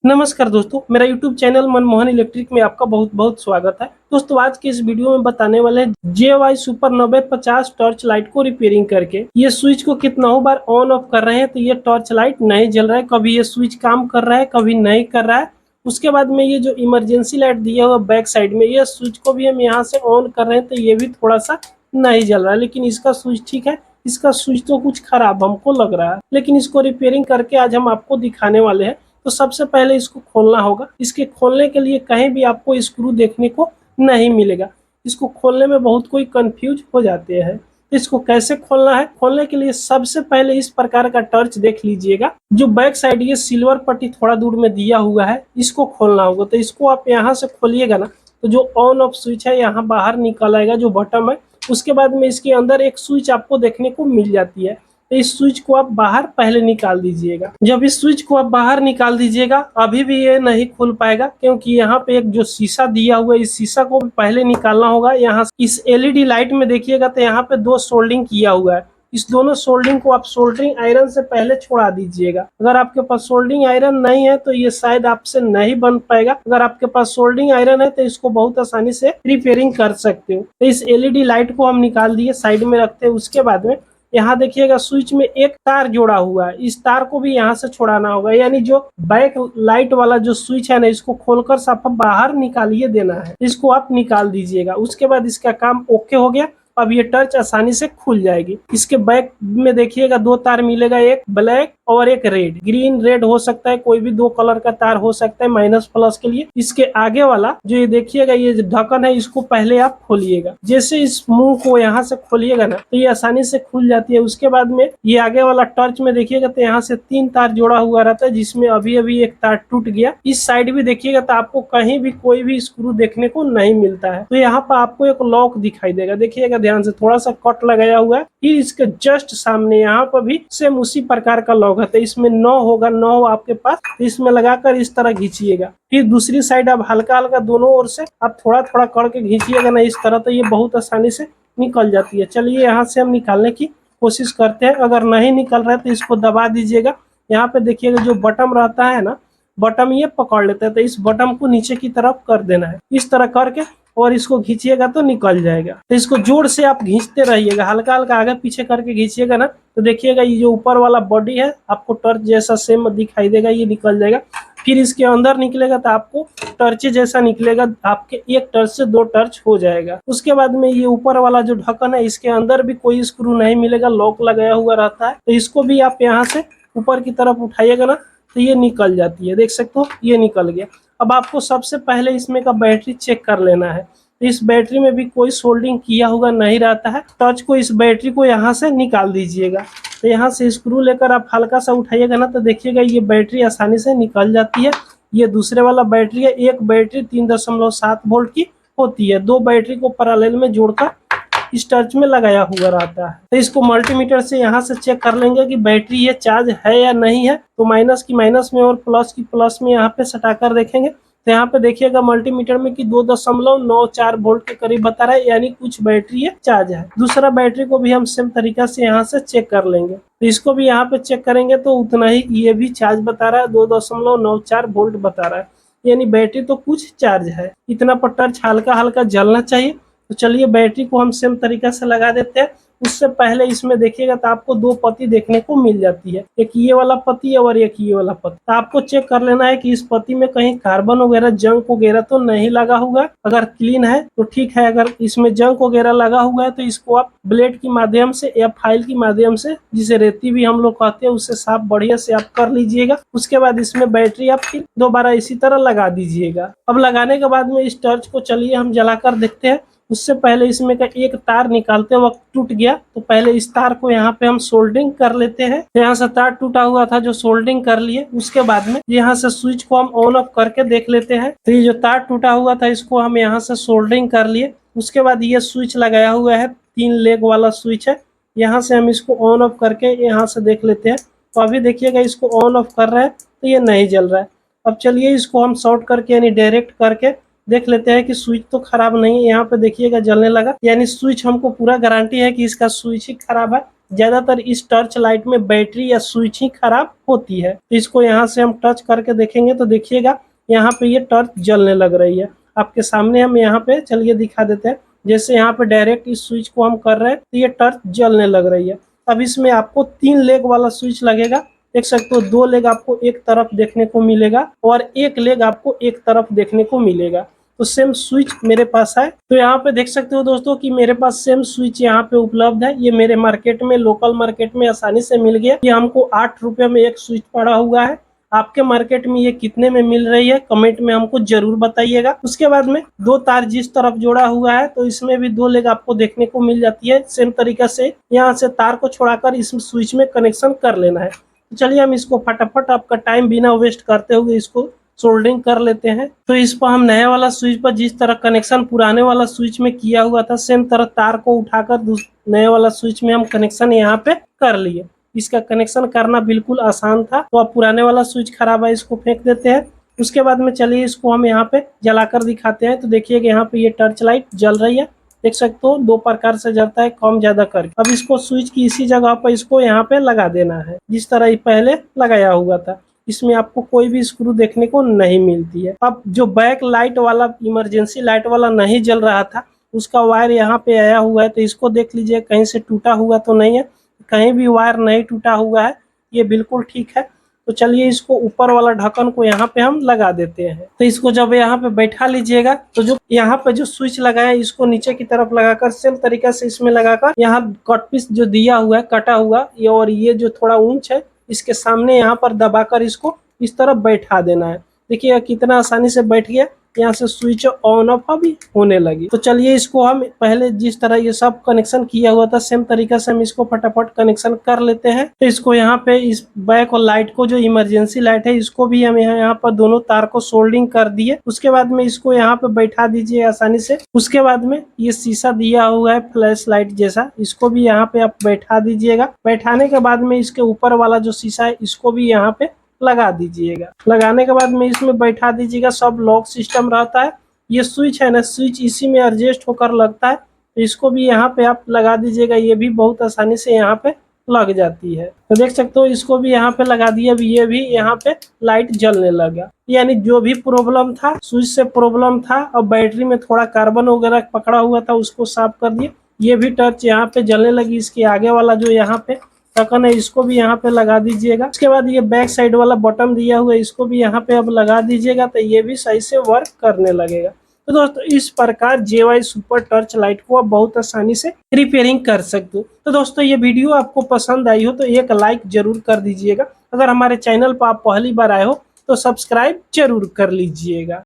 नमस्कार दोस्तों, मेरा YouTube चैनल मनमोहन इलेक्ट्रिक में आपका बहुत बहुत स्वागत है। दोस्तों, आज के इस वीडियो में बताने वाले हैं JY सुपर 9050 टॉर्च लाइट को रिपेयरिंग करके ये स्विच को कितनों बार ऑन ऑफ कर रहे हैं तो ये टॉर्च लाइट नहीं जल रहा है। कभी ये स्विच काम कर रहा है, कभी नहीं कर रहा है। उसके बाद में ये जो इमरजेंसी लाइट दिया हुआ बैक साइड में, ये स्विच को भी हम यहाँ से ऑन कर रहे हैं तो ये भी थोड़ा सा नहीं जल रहा है। लेकिन इसका स्विच ठीक है, इसका स्विच तो कुछ खराब हमको लग रहा है। लेकिन इसको रिपेयरिंग करके आज हम आपको दिखाने वाले हैं। तो सबसे पहले इसको खोलना होगा। इसके खोलने के लिए कहीं भी आपको स्क्रू देखने को नहीं मिलेगा। इसको खोलने में बहुत कोई कंफ्यूज हो जाते हैं। तो इसको कैसे खोलना है? खोलने के लिए सबसे पहले इस प्रकार का टॉर्च देख लीजिएगा। जो बैक साइड ये सिल्वर पट्टी थोड़ा दूर में दिया हुआ है, इसको खोलना होगा। तो इसको आप यहाँ से खोलिएगा ना, तो जो ऑन ऑफ स्विच है यहाँ बाहर निकल आएगा, जो बटन है। उसके बाद में इसके अंदर एक स्विच आपको देखने को मिल जाती है। तो इस स्विच को आप बाहर पहले निकाल दीजिएगा। जब इस स्विच को आप बाहर निकाल दीजिएगा, अभी भी ये नहीं खुल पाएगा, क्योंकि यहाँ पे एक जो शीशा दिया हुआ है, इस शीशा को भी पहले निकालना होगा। यहाँ इस LED लाइट में देखिएगा तो यहाँ पे दो सोल्डिंग किया हुआ है। इस दोनों सोल्डिंग को आप सोल्डरिंग आयरन से पहले छोड़ा दीजिएगा। अगर आपके पास सोल्डरिंग आयरन नहीं है तो ये शायद आपसे नहीं बन पाएगा। अगर आपके पास सोल्डरिंग आयरन है तो इसको बहुत आसानी से रिपेयरिंग कर सकते हो। तो इस LED लाइट को हम निकाल दिए, साइड में रखते हैं। उसके बाद में यहाँ देखिएगा स्विच में एक तार जोड़ा हुआ है, इस तार को भी यहाँ से छोड़ाना होगा। यानी जो बैक लाइट वाला जो स्विच है ना, इसको खोलकर साफ बाहर निकालिए देना है। इसको आप निकाल दीजिएगा। उसके बाद इसका काम ओके हो गया। अब ये टर्च आसानी से खुल जाएगी। इसके बैक में देखिएगा दो तार मिलेगा, एक ब्लैक और एक रेड। ग्रीन रेड हो सकता है, कोई भी दो कलर का तार हो सकता है माइनस प्लस के लिए। इसके आगे वाला जो ये देखिएगा, ये जो ढक्कन है, इसको पहले आप खोलिएगा। जैसे इस मुंह को यहाँ से खोलिएगा ना, तो ये आसानी से खुल जाती है। उसके बाद में ये आगे वाला टर्च में देखिएगा तो यहाँ से 3 तार जोड़ा हुआ रहता है, जिसमें अभी अभी एक तार टूट गया। इस साइड भी देखिएगा तो आपको कहीं भी कोई भी स्क्रू देखने को नहीं मिलता है। तो यहाँ पर आपको एक लॉक दिखाई देगा, देखिएगा ध्यान से, थोड़ा सा कट लगाया हुआ है। फिर इसके जस्ट सामने यहाँ पर भी सेम उसी प्रकार का लॉक है। तो इसमें 9 होगा, 9 आपके पास। तो इसमें लगाकर इस तरह घींचिएगा। फिर दूसरी साइड आप हल्का हल्का दोनों ओर से आप थोड़ा थोड़ा करके घींचिएगा ना, इस तरह। तो ये बहुत आसानी से निकल जाती है। चलिए यहाँ से हम निकालने की कोशिश करते हैं। अगर नहीं निकल रहा है तो इसको दबा दीजिएगा। यहाँ पे देखिएगा जो बटन रहता है ना, बटन ये पकड़ लेता है। तो इस बटन को नीचे की तरफ कर देना है, इस तरह करके, और इसको खींचिएगा तो निकल जाएगा। तो इसको जोर से आप खींचते रहिएगा, हल्का हल्का आगे पीछे करके खींचिएगा ना, तो देखिएगा ये जो ऊपर वाला बॉडी है आपको टर्च जैसा सेम दिखाई देगा, ये निकल जाएगा। फिर इसके अंदर निकलेगा तो आपको टर्च जैसा निकलेगा। आपके एक टर्च से 2 टर्च हो जाएगा। उसके बाद में ये ऊपर वाला जो ढक्कन है, इसके अंदर भी कोई स्क्रू नहीं मिलेगा, लॉक लगाया हुआ रहता है। तो इसको भी आप यहाँ से ऊपर की तरफ उठाइएगा ना, तो ये निकल जाती है। देख सकते हो, ये निकल गया। अब आपको सबसे पहले इसमें का बैटरी चेक कर लेना है। तो इस बैटरी में भी कोई सोल्डिंग किया हुआ नहीं रहता है। टच को, इस बैटरी को यहाँ से निकाल दीजिएगा। तो यहाँ से स्क्रू लेकर आप हल्का सा उठाइएगा ना, तो देखिएगा ये बैटरी आसानी से निकल जाती है। ये दूसरे वाला बैटरी है। एक बैटरी 3.7 वोल्ट की होती है। 2 बैटरी को पैरेलल में जोड़कर इस टर्च में लगाया हुआ रहता है। तो इसको मल्टीमीटर से यहाँ से चेक कर लेंगे कि बैटरी ये चार्ज है या नहीं है। तो माइनस की माइनस में और प्लस की प्लस में यहाँ पे सटाकर देखेंगे। तो यहाँ पे देखिएगा मल्टीमीटर में कि 2.94 वोल्ट के करीब बता रहा है, यानी कुछ बैटरी ये चार्ज है। दूसरा बैटरी को भी हम सेम तरीका से यहाँ से चेक कर लेंगे। तो इसको भी यहाँ पे चेक करेंगे तो उतना ही ये भी चार्ज बता रहा है, 2.94 वोल्ट बता रहा है, यानी बैटरी तो कुछ चार्ज है। इतना पर टर्च हल्का हल्का जलना चाहिए। तो चलिए बैटरी को हम सेम तरीका से लगा देते हैं। उससे पहले इसमें देखिएगा तो आपको 2 पत्ती देखने को मिल जाती है, एक ये वाला पत्ती और एक ये वाला पत्ती। तो आपको चेक कर लेना है कि इस पत्ती में कहीं कार्बन वगैरह, जंक वगैरह तो नहीं लगा हुआ। अगर क्लीन है तो ठीक है, अगर इसमें जंक वगैरह लगा हुआ है तो इसको आप ब्लेड की माध्यम से या फाइल की माध्यम से, जिसे रेती भी हम लोग कहते हैं, उससे साफ बढ़िया से आप कर लीजिएगा। उसके बाद इसमें बैटरी आप फिर दोबारा इसी तरह लगा दीजिएगा। अब लगाने के बाद में इस टर्च को चलिए हम जलाकर देखते हैं। उससे पहले इसमें का एक तार निकालते वक्त टूट गया, तो पहले इस तार को यहाँ पे हम सोल्डरिंग कर लेते हैं। तो यहाँ से तार टूटा हुआ था जो सोल्डरिंग कर लिए। उसके बाद में यहाँ से स्विच को हम ऑन ऑफ करके देख लेते हैं। तो ये जो तार टूटा हुआ था इसको हम यहाँ से सोल्डरिंग कर लिए। उसके बाद ये स्विच लगाया हुआ है, 3 लेग वाला स्विच है। यहाँ से हम इसको ऑन ऑफ करके यहाँ से देख लेते हैं। तो अभी देखिएगा इसको ऑन ऑफ कर रहे हैं तो ये नहीं जल रहा है। अब चलिए इसको हम शॉर्ट करके यानी डायरेक्ट करके देख लेते हैं कि स्विच तो खराब नहीं है। यहाँ पे देखिएगा जलने लगा, यानी स्विच हमको पूरा गारंटी है कि इसका स्विच ही खराब है। ज्यादातर इस टर्च लाइट में बैटरी या स्विच ही खराब होती है। तो इसको यहाँ से हम टच करके देखेंगे तो देखिएगा यहाँ पे ये टर्च जलने लग रही है। आपके सामने हम यहाँ पे चलिए दिखा देते हैं। जैसे यहाँ पे डायरेक्ट इस स्विच को हम कर रहे हैं तो ये टर्च जलने लग रही है। अब इसमें आपको 3 लेग वाला स्विच लगेगा। देख सकते हो 2 लेग आपको एक तरफ देखने को मिलेगा और 1 लेग आपको एक तरफ देखने को मिलेगा। तो सेम स्विच मेरे पास है। तो यहाँ पे देख सकते हो दोस्तों कि मेरे पास सेम स्विच यहाँ पे उपलब्ध है। ये मेरे मार्केट में, लोकल मार्केट में आसानी से मिल गया। ये हमको 8 रुपए में एक स्विच पड़ा हुआ है। आपके मार्केट में ये कितने में मिल रही है कमेंट में हमको जरूर बताइएगा। उसके बाद में 2 तार जिस तरफ जोड़ा हुआ है तो इसमें भी 2 लेग आपको देखने को मिल जाती है। सेम तरीका से यहाँ से तार को छोड़ाकर इस स्विच में कनेक्शन कर लेना है। तो चलिए हम इसको फटाफट आपका टाइम बिना वेस्ट करते हुए इसको सोल्डरिंग कर लेते हैं। तो इस पर हम नए वाला स्विच पर जिस तरह कनेक्शन पुराने वाला स्विच में किया हुआ था सेम तरह तार को उठाकर नए वाला स्विच में हम कनेक्शन यहाँ पे कर लिए। इसका कनेक्शन करना बिल्कुल आसान था। तो अब पुराने वाला स्विच खराब है, इसको फेंक देते हैं। उसके बाद में चलिए इसको हम यहाँ पे जलाकर दिखाते हैं। तो देखिए कि यहाँ पे ये टर्च लाइट जल रही है। देख सकते हो 2 प्रकार से जलता है, कम ज्यादा करके। अब इसको स्विच की इसी जगह पर इसको यहाँ पे लगा देना है जिस तरह ये पहले लगाया हुआ था। इसमें आपको कोई भी स्क्रू देखने को नहीं मिलती है। अब जो बैक लाइट वाला, इमरजेंसी लाइट वाला नहीं जल रहा था उसका वायर यहाँ पे आया हुआ है। तो इसको देख लीजिए कहीं से टूटा हुआ तो नहीं है, कहीं भी वायर नहीं टूटा हुआ है, ये बिल्कुल ठीक है। तो चलिए इसको ऊपर वाला ढक्कन को यहाँ पे हम लगा देते हैं। तो इसको जब यहाँ पे बैठा लीजिएगा तो जो यहाँ पे जो स्विच लगाया है इसको नीचे की तरफ लगाकर सेम तरीका से इसमें लगाकर यहाँ कट पीस जो दिया हुआ है कटा हुआ ये, और ये जो थोड़ा ऊंच है इसके सामने यहाँ पर दबाकर इसको इस तरफ बैठा देना है। देखिए कितना आसानी से बैठ गया। यहाँ से स्विच ऑन ऑफ अभी होने लगी। तो चलिए इसको हम पहले जिस तरह ये सब कनेक्शन किया हुआ था सेम तरीका से हम इसको फटाफट कनेक्शन कर लेते हैं। तो इसको यहाँ पे इस बैक और लाइट को, जो इमरजेंसी लाइट है इसको भी हम यहाँ पर दोनों तार को सोल्डिंग कर दिए। उसके बाद में इसको यहाँ पे बैठा दीजिए आसानी से। उसके बाद में ये शीशा दिया हुआ है फ्लैश लाइट जैसा, इसको भी यहाँ पे आप बैठा दीजिएगा। बैठाने के बाद में इसके ऊपर वाला जो शीशा है इसको भी यहाँ पे लगा दीजिएगा। लगाने के बाद में इसमें बैठा दीजिएगा। सब लॉक सिस्टम रहता है। ये स्विच है ना, स्विच इसी में एडजस्ट होकर लगता है। तो इसको भी यहाँ पे आप लगा दीजिएगा। ये भी बहुत आसानी से यहाँ पे लग जाती है। तो देख सकते हो इसको भी यहाँ पे लगा दिया। अभी ये भी यहाँ पे लाइट जलने लगा। यानी जो भी प्रॉब्लम था, स्विच से प्रॉब्लम था और बैटरी में थोड़ा कार्बन वगैरह पकड़ा हुआ था उसको साफ कर दिए। ये भी टर्च यहाँ पे जलने लगी। इसके आगे वाला जो यहाँ पे ढक्कन है इसको भी यहाँ पे लगा दीजिएगा। उसके बाद ये बैक साइड वाला बटन दिया हुआ है इसको भी यहाँ पे अब लगा दीजिएगा। तो ये भी सही से वर्क करने लगेगा। तो दोस्तों इस प्रकार JY सुपर टर्च लाइट को आप बहुत आसानी से रिपेयरिंग कर सकते हो। तो दोस्तों ये वीडियो आपको पसंद आई हो तो एक लाइक जरूर कर दीजिएगा। अगर हमारे चैनल पर आप पहली बार आए हो तो सब्सक्राइब जरूर कर लीजिएगा।